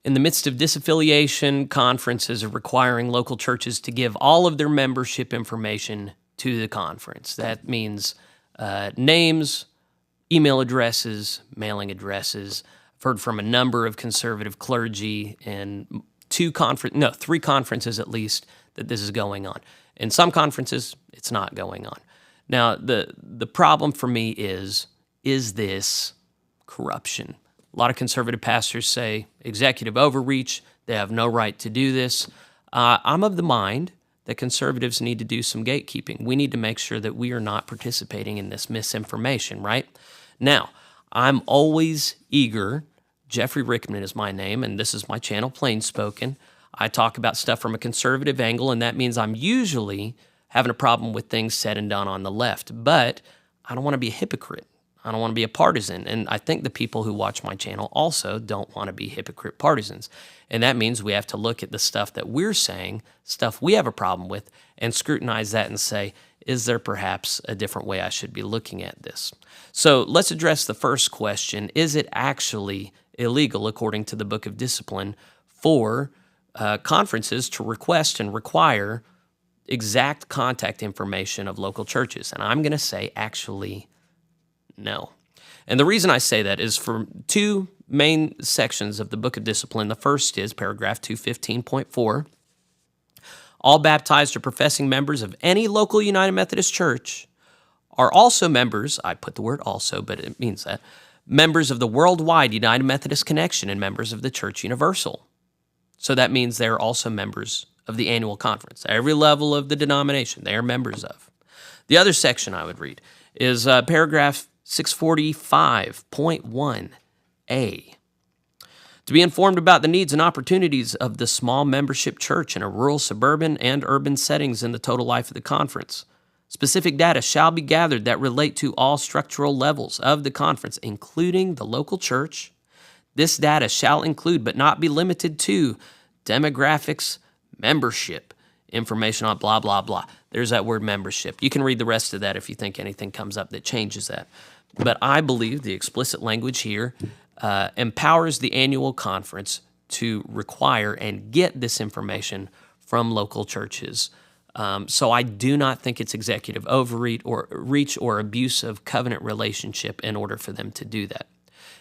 In the midst of disaffiliation, conferences are requiring local churches to give all of their membership information to the conference. That means names, email addresses, mailing addresses. I've heard from a number of conservative clergy and three conferences at least that this is going on. In some conferences, it's not going on. Now, the problem for me is this corruption? A lot of conservative pastors say executive overreach, they have no right to do this. I'm of the mind that conservatives need to do some gatekeeping. We need to make sure that we are not participating in this misinformation, right? Now, I'm always eager. Jeffrey Rickman is my name, and this is my channel, PlainSpoken. I talk about stuff from a conservative angle, and that means I'm usually having a problem with things said and done on the left. But I don't want to be a hypocrite. I don't want to be a partisan, and I think the people who watch my channel also don't want to be hypocrite partisans. And that means we have to look at the stuff that we're saying, stuff we have a problem with, and scrutinize that and say, is there perhaps a different way I should be looking at this? So let's address the first question. Is it actually illegal, according to the Book of Discipline, for conferences to request and require exact contact information of local churches? And I'm going to say actually no. And the reason I say that is for two main sections of the Book of Discipline. The first is paragraph 215.4. All baptized or professing members of any local United Methodist Church are also members, I put the word also, but it means that, members of the worldwide United Methodist Connection and members of the Church Universal. So that means they're also members of the annual conference. Every level of the denomination, they are members of. The other section I would read is paragraph 645.1a. To be informed about the needs and opportunities of the small membership church in a rural, suburban, and urban settings in the total life of the conference. Specific data shall be gathered that relate to all structural levels of the conference, including the local church. This data shall include, but not be limited to, demographics, membership, information on blah, blah, blah. There's that word membership. You can read the rest of that if you think anything comes up that changes that. But I believe the explicit language here empowers the annual conference to require and get this information from local churches. So I do not think it's executive overreach or abuse of covenant relationship in order for them to do that.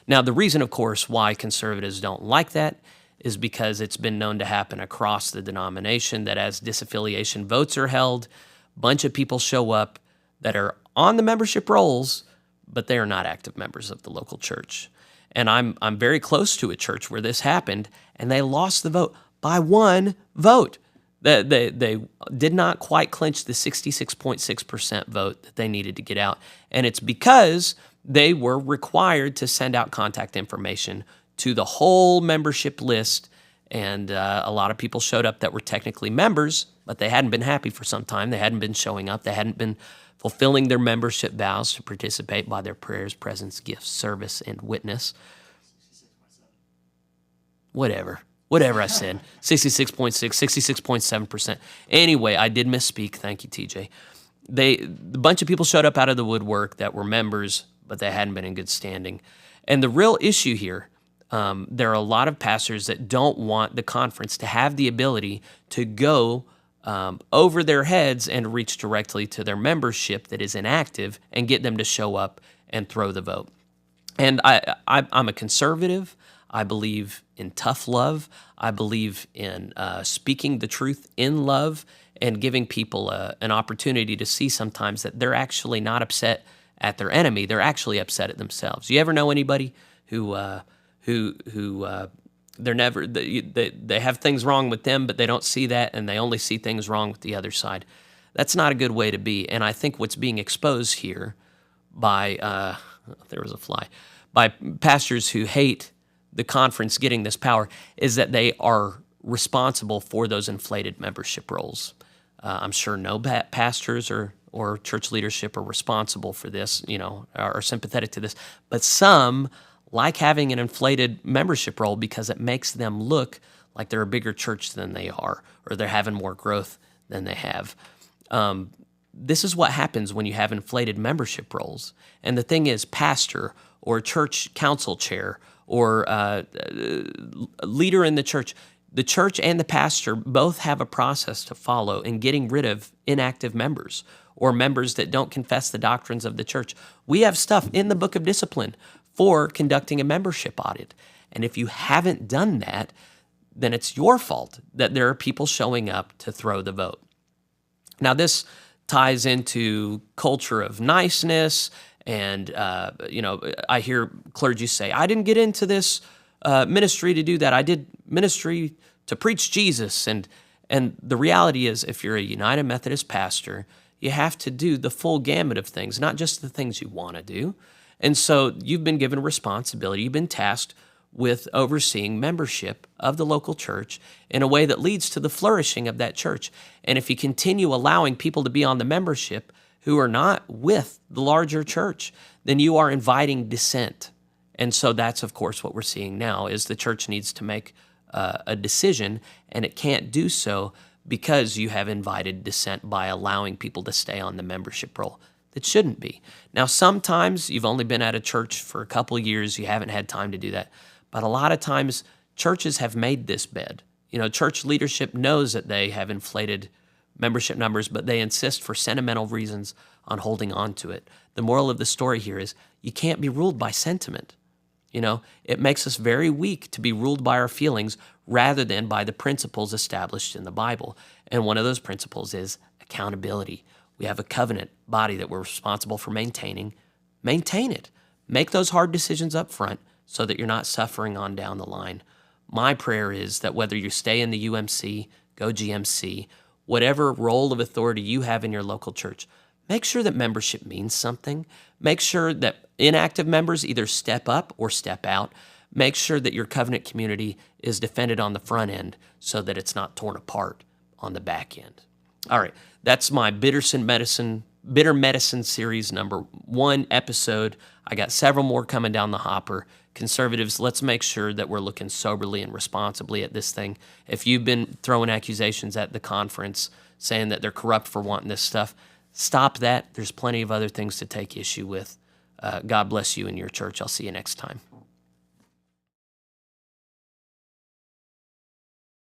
Now, the reason, of course, why conservatives don't like that is because it's been known to happen across the denomination that as disaffiliation votes are held, a bunch of people show up that are on the membership rolls, but they are not active members of the local church. And I'm very close to a church where this happened, and they lost the vote by one vote. They did not quite clinch the 66.6% vote that they needed to get out. And it's because they were required to send out contact information to the whole membership list. And a lot of people showed up that were technically members, but they hadn't been happy for some time. They hadn't been showing up. They hadn't been fulfilling their membership vows to participate by their prayers, presence, gifts, service, and witness. Whatever I said, 66.6, 66.7%. Anyway, I did misspeak. Thank you, TJ. A bunch of people showed up out of the woodwork that were members, but they hadn't been in good standing. And the real issue here, there are a lot of pastors that don't want the conference to have the ability to go over their heads and reach directly to their membership that is inactive and get them to show up and throw the vote. And I'm a conservative. I believe in tough love. I believe in speaking the truth in love and giving people an opportunity to see sometimes that they're actually not upset at their enemy. They're actually upset at themselves. You ever know anybody who they have things wrong with them, but they don't see that, and they only see things wrong with the other side? That's not a good way to be. And I think what's being exposed here by by pastors who hate the conference getting this power is that they are responsible for those inflated membership rolls. I'm sure no pastors or church leadership are responsible for this, are sympathetic to this, but some like having an inflated membership roll because it makes them look like they're a bigger church than they are, or they're having more growth than they have. This is what happens when you have inflated membership rolls. And the thing is, pastor or church council chair or a leader in the church and the pastor both have a process to follow in getting rid of inactive members or members that don't confess the doctrines of the church. We have stuff in the Book of Discipline for conducting a membership audit. And if you haven't done that, then it's your fault that there are people showing up to throw the vote. Now, this ties into culture of niceness, and I hear clergy say, "I didn't get into this ministry to do that. I did ministry to preach Jesus." And the reality is, if you're a United Methodist pastor, you have to do the full gamut of things, not just the things you want to do. And so you've been given a responsibility. You've been tasked with overseeing membership of the local church in a way that leads to the flourishing of that church. And if you continue allowing people to be on the membership who are not with the larger church, then you are inviting dissent. And so that's, of course, what we're seeing now is the church needs to make a decision, and it can't do so because you have invited dissent by allowing people to stay on the membership roll that shouldn't be. Now, sometimes you've only been at a church for a couple of years, you haven't had time to do that. But a lot of times, churches have made this bed. Church leadership knows that they have inflated membership numbers, but they insist for sentimental reasons on holding on to it. The moral of the story here is you can't be ruled by sentiment. It makes us very weak to be ruled by our feelings rather than by the principles established in the Bible. And one of those principles is accountability. We have a covenant body that we're responsible for maintaining. Maintain it. Make those hard decisions up front so that you're not suffering on down the line. My prayer is that whether you stay in the UMC, go GMC, whatever role of authority you have in your local church, make sure that membership means something. Make sure that inactive members either step up or step out. Make sure that your covenant community is defended on the front end so that it's not torn apart on the back end. All right, that's my Bitter Medicine series #1 episode. I got several more coming down the hopper. Conservatives, let's make sure that we're looking soberly and responsibly at this thing. If you've been throwing accusations at the conference saying that they're corrupt for wanting this stuff, stop that. There's plenty of other things to take issue with. God bless you and your church. I'll see you next time.